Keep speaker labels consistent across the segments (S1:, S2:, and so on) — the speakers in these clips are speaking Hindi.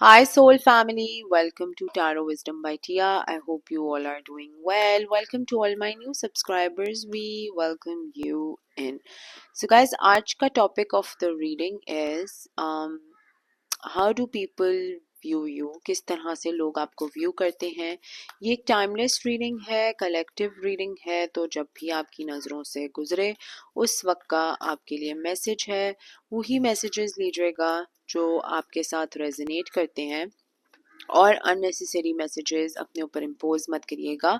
S1: Hi, soul family. Welcome to Tarot Wisdom by Tia. I hope you all are doing well. Welcome to all my new subscribers. We welcome you in. So, guys, आज का topic of the reading is how do people view you? किस तरह से लोग आपको व्यू करते हैं? ये एक टाइमलेस रीडिंग है, कलेक्टिव रीडिंग है, तो जब भी आपकी नज़रों से गुजरे उस वक्त का आपके लिए मैसेज है, वही मैसेजेस लीजिएगा जो आपके साथ रेजोनेट करते हैं और अननेसेसरी मैसेजेस अपने ऊपर इम्पोज मत करिएगा।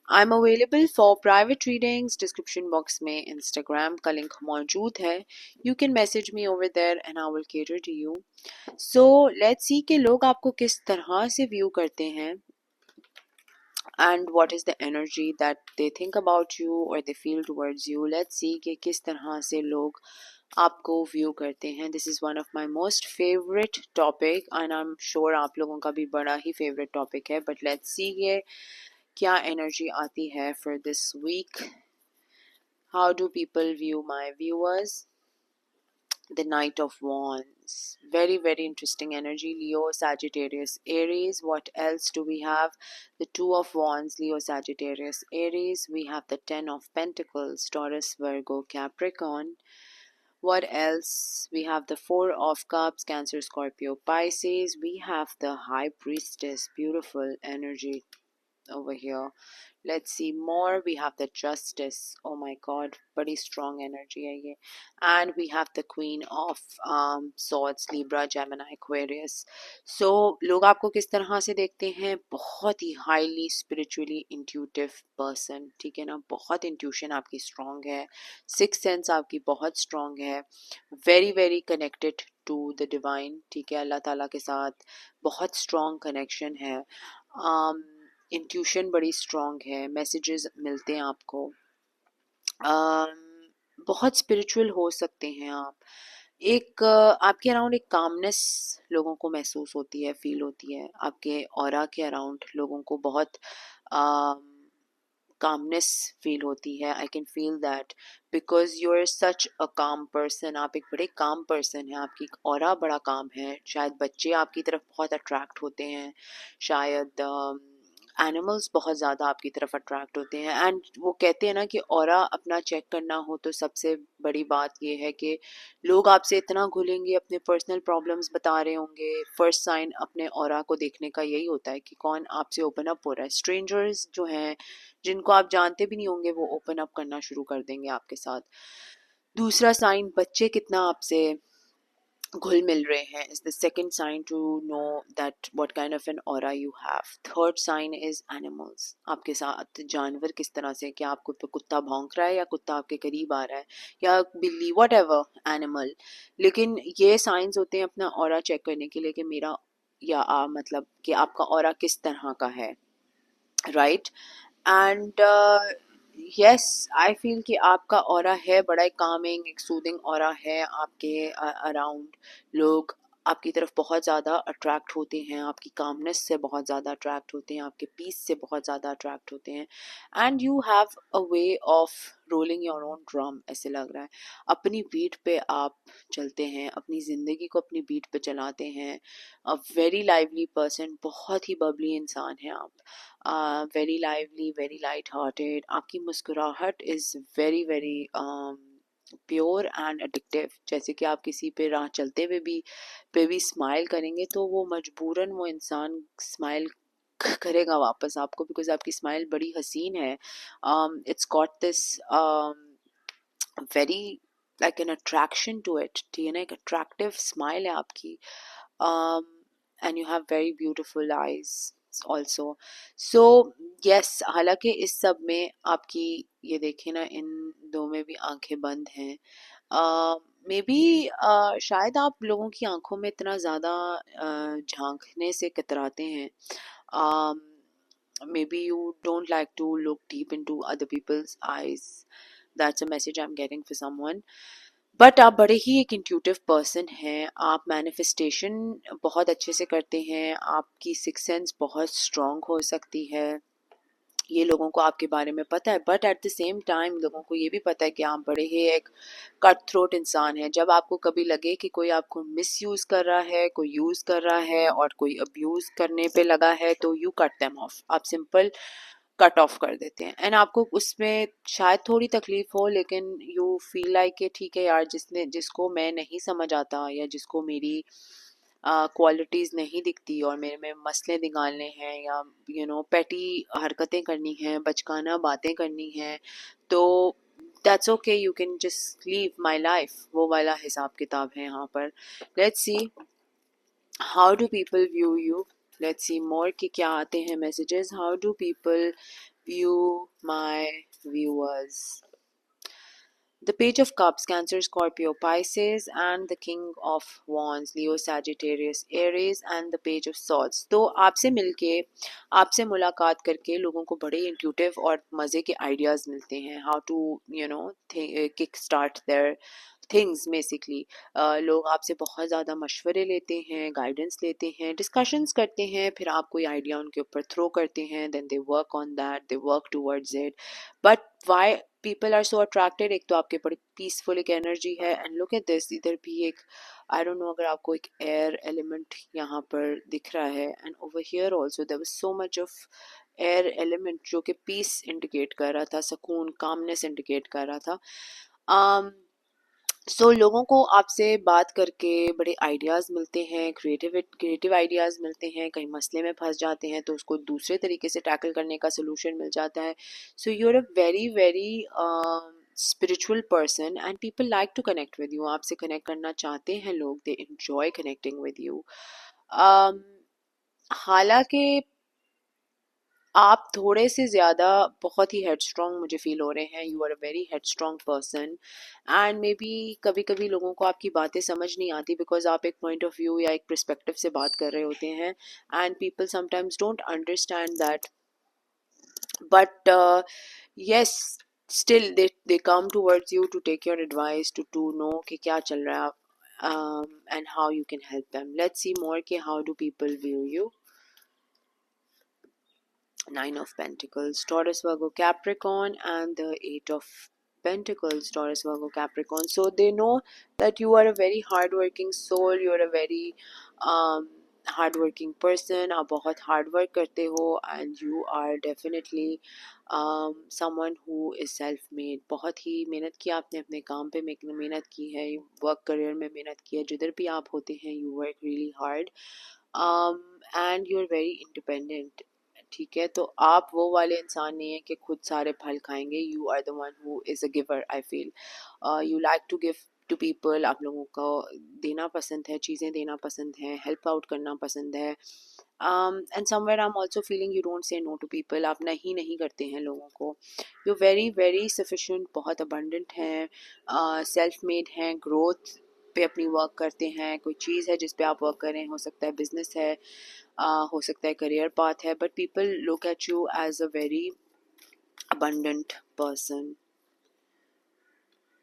S1: I am available for private readings. Description box में इंस्टाग्राम का लिंक मौजूद है। You can message me over there and I will cater to you. So let's see कि लोग आपको किस तरह से व्यू करते हैं and what is the energy that they think about you or they feel towards you. Let's see कि किस तरह से लोग आपको व्यू करते हैं. This is one of my most favorite topic and I'm sure आप लोगों का भी बड़ा ही favorite topic है. But let's see ये क्या energy आती है for this week. How do people view my viewers? The Knight of Wands. Very, very interesting energy. Leo, Sagittarius, Aries. What else do we have? The Two of Wands, Leo, Sagittarius, Aries. We have the Ten of Pentacles, Taurus, Virgo, Capricorn. What else? We have the Four of Cups, Cancer, Scorpio, Pisces. We have the High Priestess. Beautiful energy over here. Let's see more. We have the Justice. Oh my God, bड़ी strong energy है ये. And we have the Queen of Swords, Libra, Gemini, Aquarius. So लोग आपको किस तरह से देखते हैं? बहुत ही highly spiritually intuitive person. ठीक है ना? बहुत intuition आपकी strong है. Sixth sense आपकी बहुत strong है. Very very connected to the divine. ठीक है, अल्लाह ताला के साथ बहुत strong connection है. इंट्यूशन बड़ी स्ट्रॉन्ग है, मैसेजेस मिलते हैं आपको, बहुत स्पिरिचुअल हो सकते हैं आप. एक आपके अराउंड एक कामनेस लोगों को महसूस होती है, फील होती है. आपके ऑरा के अराउंड लोगों को बहुत कामनेस फील होती है. I can feel that because you are such a calm person. आप एक बड़े काम पर्सन हैं, आपकी ऑरा बड़ा काम है. शायद बच्चे आपकी तरफ बहुत अट्रैक्ट होते हैं, शायद एनिमल्स बहुत ज़्यादा आपकी तरफ अट्रैक्ट होते हैं. एंड वो कहते हैं ना कि ऑरा अपना चेक करना हो तो सबसे बड़ी बात ये है कि लोग आपसे इतना घुलेंगे, अपने पर्सनल प्रॉब्लम्स बता रहे होंगे. फर्स्ट साइन अपने ऑरा को देखने का यही होता है कि कौन आपसे ओपन अप हो रहा है. स्ट्रेंजर्स जो हैं, जिनको आप जानते भी नहीं होंगे, वो ओपन अप करना शुरू कर देंगे आपके साथ. दूसरा साइन, बच्चे कितना आपसे घुल मिल रहे हैं, is the second sign to know that what kind of an aura you have. Third sign is animals. आपके साथ जानवर किस तरह से, क्या आपको पे कुत्ता भौंक रहा है या कुत्ता आपके करीब आ रहा है या बिल्ली, whatever animal. लेकिन ये साइंस होते हैं अपना ऑरा चेक करने के लिए कि मेरा या मतलब कि आपका ऑरा किस तरह का है, right. And yes, I feel कि आपका ऑरा है बड़ा एक कामिंग, एक सूदिंग ऑरा है आपके अराउंड. लोग आपकी तरफ बहुत ज़्यादा अट्रैक्ट होते हैं, आपकी कामनेस से बहुत ज़्यादा अट्रैक्ट होते हैं, आपके पीस से बहुत ज़्यादा अट्रैक्ट होते हैं. And you have a way of rolling your own drum. ऐसे लग रहा है अपनी बीट पे आप चलते हैं, अपनी ज़िंदगी को अपनी बीट पे चलाते हैं. अ वेरी लाइवली पर्सन, बहुत ही बबली इंसान है आप. Very lively, very light hearted. आपकी मुस्कुराहट is very very pure and addictive. जैसे कि आप किसी पे राह चलते हुए भी स्माइल करेंगे तो वो मजबूरन वो इंसान स्माइल करेगा वापस आपको, बिकॉज आपकी स्माइल बड़ी हसीन है. It's got this very like an attraction to it. ठीक है ना, एक अट्रैक्टिव स्माइल है आपकी. And you have very beautiful eyes also. So yes, हालांकि इस सब में आपकी ये देखें ना, इन दो में भी आंखें बंद हैं. मे बी शायद आप लोगों की आंखों में इतना ज़्यादा झांकने से कतराते हैं. maybe you don't like to look deep into other people's eyes. That's a message I'm getting for someone. But आप बड़े ही एक इंट्यूटिव पर्सन हैं. आप मैनिफेस्टेशन बहुत अच्छे से करते हैं. आपकी सिक्स सेंस बहुत स्ट्रॉन्ग हो सकती है. ये लोगों को आपके बारे में पता है, but at the same time लोगों को ये भी पता है कि आप बड़े ही एक कट थ्रोट इंसान हैं। जब आपको कभी लगे कि कोई आपको मिस यूज़ कर रहा है, कोई यूज़ कर रहा है और कोई अब्यूज़ करने पे लगा है, तो यू कट देम ऑफ। आप सिंपल कट ऑफ कर देते हैं। एंड आपको उसमें शायद थोड़ी तकलीफ हो, लेकिन यू फील लाइक कि ठीक है यार, जिसको मैं नहीं समझ आता या जिसको मेरी क्वालिटीज़ नहीं दिखती और मेरे में मसले निकालने हैं या पेटी हरकतें करनी हैं, बचकाना बातें करनी हैं, तो that's okay, you can just leave my life. वो वाला हिसाब किताब है यहाँ पर। Let's see how do people view you. Let's see more कि क्या आते हैं messages. How do people view my viewers. The Page of Cups, Cancer, Scorpio, Pisces, and the King of Wands, Leo, Sagittarius, Aries, and the Page of Swords. तो आपसे मिलके, आपसे मुलाकात करके लोगों को बड़े इंट्यूटिव और मज़े के आइडियाज़ मिलते हैं, how to kick start their things basically. लोग आपसे बहुत ज़्यादा मशवरे लेते हैं, गाइडेंस लेते हैं, डिस्कशंस करते हैं, फिर आप कोई आइडिया उनके ऊपर थ्रो करते हैं, then they work on that, they work towards it. But why people are so attracted? एक तो आपके बड़ी पीसफुल एक एनर्जी है, एंड लुक एट दिस, इधर भी एक, आई डोंट नो अगर आपको एक एयर एलिमेंट यहाँ पर दिख रहा है, and over here also there was so much of air element जो कि पीस इंडिकेट कर रहा था, सुकून, कामनेस इंडिकेट कर रहा था। सो लोगों को आपसे बात करके बड़े आइडियाज़ मिलते हैं, क्रिएटिव आइडियाज़ मिलते हैं। कहीं मसले में फंस जाते हैं तो उसको दूसरे तरीके से टैकल करने का सोल्यूशन मिल जाता है। So you are a very very spiritual person and people like to connect with you. आपसे कनेक्ट करना चाहते हैं लोग, they enjoy connecting with you. हालांकि आप थोड़े से ज़्यादा बहुत ही हेडस्ट्रॉन्ग मुझे फील हो रहे हैं। You are a very headstrong person, and may be कभी कभी लोगों को आपकी बातें समझ नहीं आती, बिकॉज आप एक पॉइंट ऑफ व्यू या एक पर्सपेक्टिव से बात कर रहे होते हैं, and people sometimes don't understand that. But yes, still they come towards you to take your advice, to know कि क्या चल रहा है, and how you can help them. Let's see more कि how do people view you. Nine of Pentacles, Taurus, Virgo, Capricorn, and the Eight of Pentacles, Taurus, Virgo, Capricorn. So they know that you are a very hardworking soul. You are a very hardworking person. आप बहुत hard work करते हो, and you are definitely someone who is self-made. बहुत ही मेहनत की आपने अपने काम पे मेहनत की है, वर्क करियर में मेहनत की है, जिधर भी आप होते हैं you work really hard, and you're very independent. ठीक है, तो आप वो वाले इंसान नहीं है कि खुद सारे फल खाएंगे। You are the one who is a giver, I feel. You like to give to people. आप लोगों को देना पसंद है, चीज़ें देना पसंद है, हेल्प आउट करना पसंद है, and somewhere I am also feeling you don't say no to people. आप नहीं करते हैं लोगों को। यू वेरी वेरी सफिशेंट, बहुत अबंडेंट हैं, सेल्फ मेड हैं, ग्रोथ पे अपनी वर्क करते हैं। कोई चीज़ है जिस पे आप वर्क करें, हो सकता है बिजनेस है, हो सकता है करियर पाथ है, but people look at you as a very abundant person.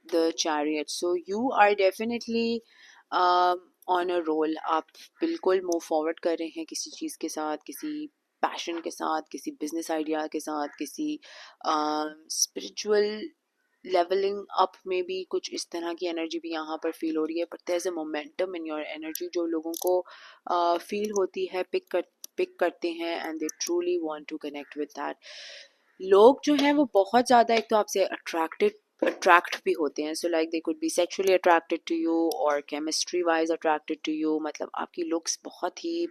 S1: The Chariot, so you are definitely on a roll. आप बिल्कुल मूव फॉरवर्ड कर रहे हैं किसी चीज़ के साथ, किसी पैशन के साथ, किसी बिजनेस आइडिया के साथ, किसी स्पिरिचुअल लेवलिंग अप में भी कुछ इस तरह की एनर्जी भी यहाँ पर फील हो रही है। But there is a momentum in your energy जो लोगों को फील होती है, पिक करते हैं, and they truly want to connect with that. लोग जो हैं वो बहुत ज़्यादा एक तो आपसे अट्रैक्ट भी होते हैं। So like they could be sexually attracted to you और chemistry wise attracted to you. मतलब आपकी लुक्स बहुत ही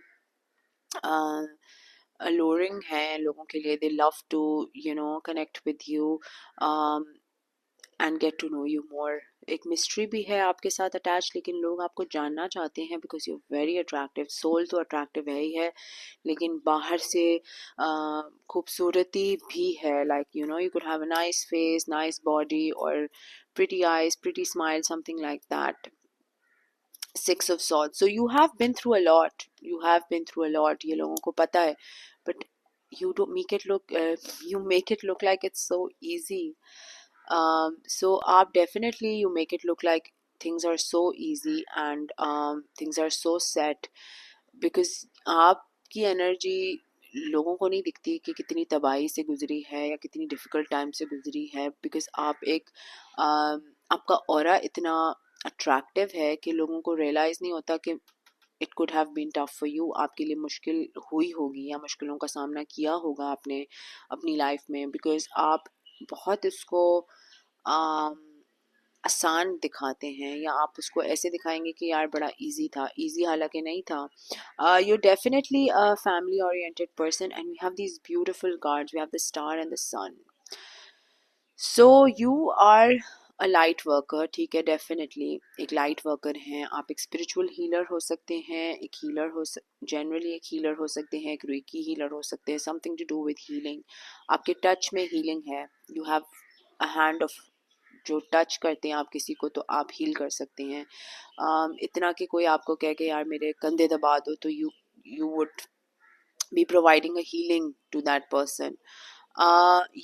S1: अलोरिंग है लोगों के लिए। They love to connect with you and get to know you more. एक मिस्ट्री भी है आपके साथ अटैच, लेकिन लोग आपको जानना चाहते हैं because you very attractive. Soul तो अट्रैक्टिव है ही है, लेकिन बाहर से खूबसूरती भी है। Like you could have a nice face, nice body, और pretty eyes, pretty smile, something like that. Six of Swords. So you have been through a lot. You have been through a lot. ये लोगों को पता है, but you don't make it look. You make it look like it's so easy. So आप definitely you make it look like things are so easy, and things are so set because आपकी energy लोगों को नहीं दिखती कि कितनी तबाही से गुजरी है या कितनी डिफ़िकल्ट टाइम से गुजरी है, बिकॉज़ आप एक आपका ऑरा इतना अट्रैक्टिव है कि लोगों को रियलाइज़ नहीं होता कि it could have been tough for you, आपके लिए मुश्किल हुई होगी या मुश्किलों का सामना किया होगा आपने अपनी लाइफ में, बिकॉज़ आप बहुत इसको um, आसान दिखाते हैं या आप उसको ऐसे दिखाएंगे कि यार बड़ा इजी था, इजी हालांकि नहीं था। You definitely a family oriented person and we have these beautiful cards, we have the star and the sun. So you are a light worker, ठीक है, डेफिनेटली एक लाइट वर्कर हैं आप। एक स्पिरिचुअल हीलर हो सकते हैं, एक हीलर हो जनरली एक हीलर हो सकते हैं, एक रेकी हीलर हो सकते हैं, something to do with healing. आपके टच में हीलिंग है, you have a hand of, जो टच करते हैं आप किसी को तो आप हील कर सकते हैं। इतना कि कोई आपको कह के यार मेरे कंधे दबा दो तो you would be providing a healing to that person.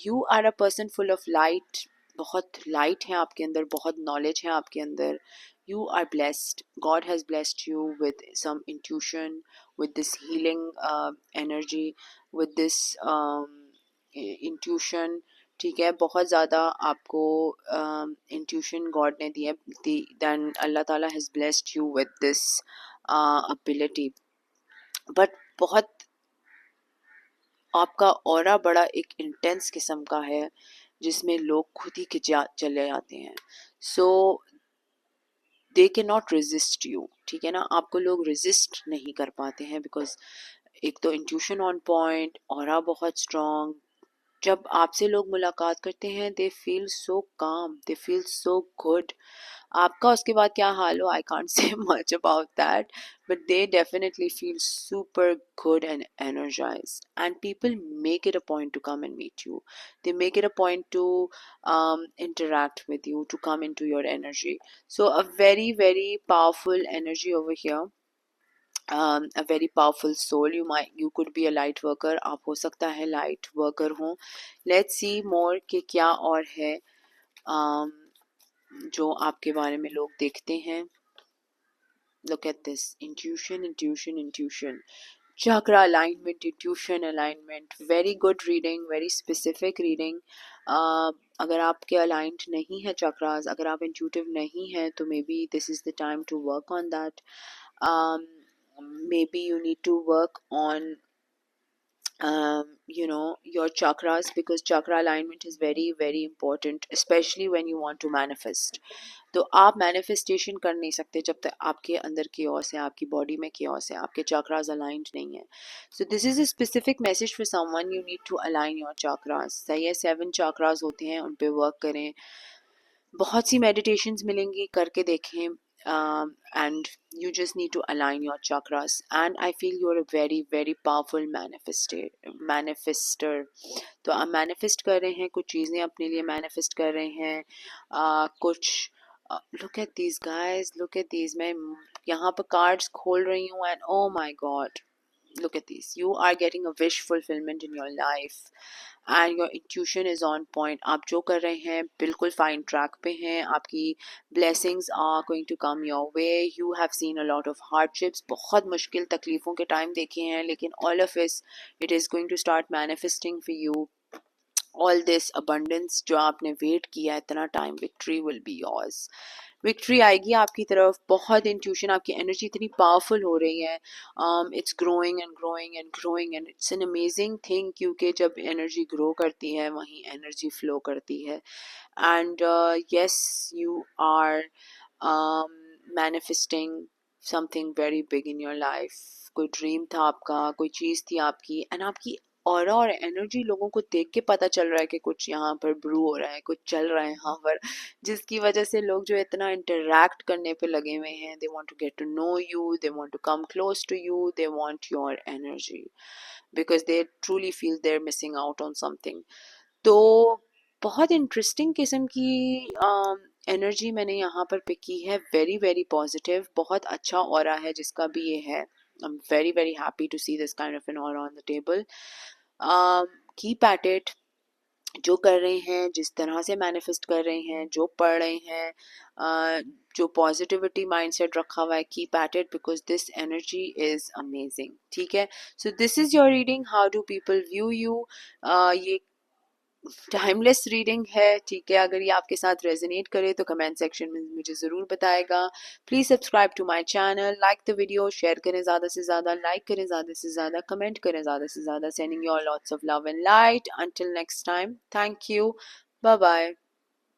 S1: You are a person full of light, बहुत लाइट है आपके अंदर, बहुत नॉलेज है आपके अंदर। You are blessed, God has blessed you with some intuition, with this healing energy, with this intuition, ठीक है, बहुत ज़्यादा आपको intuition God ने दिया, then Allah Ta'ala has blessed you with this ability। But बहुत आपका ऑरा बड़ा एक इंटेंस किस्म का है जिसमें लोग खुद ही खिंचा चले जाते हैं। So they can not resist you, ठीक है ना, आपको लोग रेजिस्ट नहीं कर पाते हैं बिकॉज एक तो इंट्यूशन ऑन पॉइंट, ऑरा बहुत स्ट्रॉन्ग। जब आपसे लोग मुलाकात करते हैं दे फील सो काम, दे फील सो गुड। आपका उसके बाद क्या हाल हो, I can't say much about that, but they definitely feel super good and energized, and people make it a point to come and meet you, they make it a point to interact with you, to come into your energy. So a very very powerful energy over here, a very powerful soul. You could be a light worker, आप हो सकता है light worker हो। Let's see more कि क्या और है जो आपके बारे में लोग देखते हैं। Look at this, intuition, intuition, intuition, chakra alignment, intuition alignment, very good reading, very specific reading। अगर आपके aligned नहीं है chakras, अगर आप intuitive नहीं है तो maybe this is the time to work on that। Maybe you need to work on your chakras, because chakra alignment is very very important, especially when you want to manifest। तो आप मैनिफेस्टेशन कर नहीं सकते जब तक आपके अंदर chaos है, आपकी बॉडी में chaos है, आपके चक्रास अलाइंड नहीं है। So this is a specific message for someone, you need to align your chakras. सही है, 7 चक्रास होते हैं, उन पे वर्क करें। बहुत सी मेडिटेशंस मिलेंगी, करके देखें। And you just need to align your chakras, and I feel you're a very very powerful manifester। तो आप मैनिफेस्ट कर रहे हैं, कुछ चीज़ें अपने लिए मैनिफेस्ट कर रहे हैं। कुछ look at these guys, look at these, मैं यहाँ पर कार्ड्स खोल रही हूँ and oh my God, look at these, you are getting a wish fulfillment in your life and your intuition is on point। आप जो कर रहे हैं बिल्कुल फाइन ट्रैक पे हैं, आपकी blessings are going to come your way। you have seen a lot of hardships, बहुत मुश्किल तकलीफ़ों के टाइम देखे हैं, लेकिन all of this, it is going to start manifesting for you all this abundance जो आपने वेट किया इतना time. Victory will be yours, victory आएगी आपकी तरफ। बहुत इंट्यूशन, आपकी एनर्जी इतनी पावरफुल हो रही है, it's growing and growing and growing and it's an amazing thing, क्योंकि जब एनर्जी ग्रो करती है वहीं एनर्जी फ्लो करती है। And yes, you are manifesting something very big in your life. कोई ड्रीम था आपका, कोई चीज़ थी आपकी, एंड आपकी ऑरा और एनर्जी लोगों को देख के पता चल रहा है कि कुछ यहाँ पर ब्रू हो रहा है, कुछ चल रहा है यहाँ पर, जिसकी वजह से लोग जो इतना इंटरैक्ट करने पे लगे हुए हैं। They want to get to know you, they want to come close to you, they want your energy, because they truly feel they are missing out on something. तो बहुत इंटरेस्टिंग किस्म की एनर्जी मैंने यहाँ पर पिक की है, वेरी वेरी पॉजिटिव, बहुत अच्छा ऑरा है जिसका भी ये है। I'm very very happy to see this kind of an aura on the table। Keep at it, जो कर रहे हैं, जिस तरह से मैनिफेस्ट कर रहे हैं, जो पढ़ रहे हैं, जो पॉजिटिविटी माइंडसेट रखा हुआ है, keep at it because this energy is amazing. ठीक है, so this is your reading, how do people view you. ये टाइमलेस रीडिंग है। ठीक है, अगर ये आपके साथ रेजोनेट करे तो कमेंट सेक्शन में मुझे ज़रूर बताएगा। Please subscribe to my channel, like the video, share करें ज़्यादा से ज़्यादा, लाइक करें ज़्यादा से ज़्यादा, कमेंट करें ज़्यादा से ज़्यादा। Sending you all lots of love and light. Until next time, thank you, bye bye.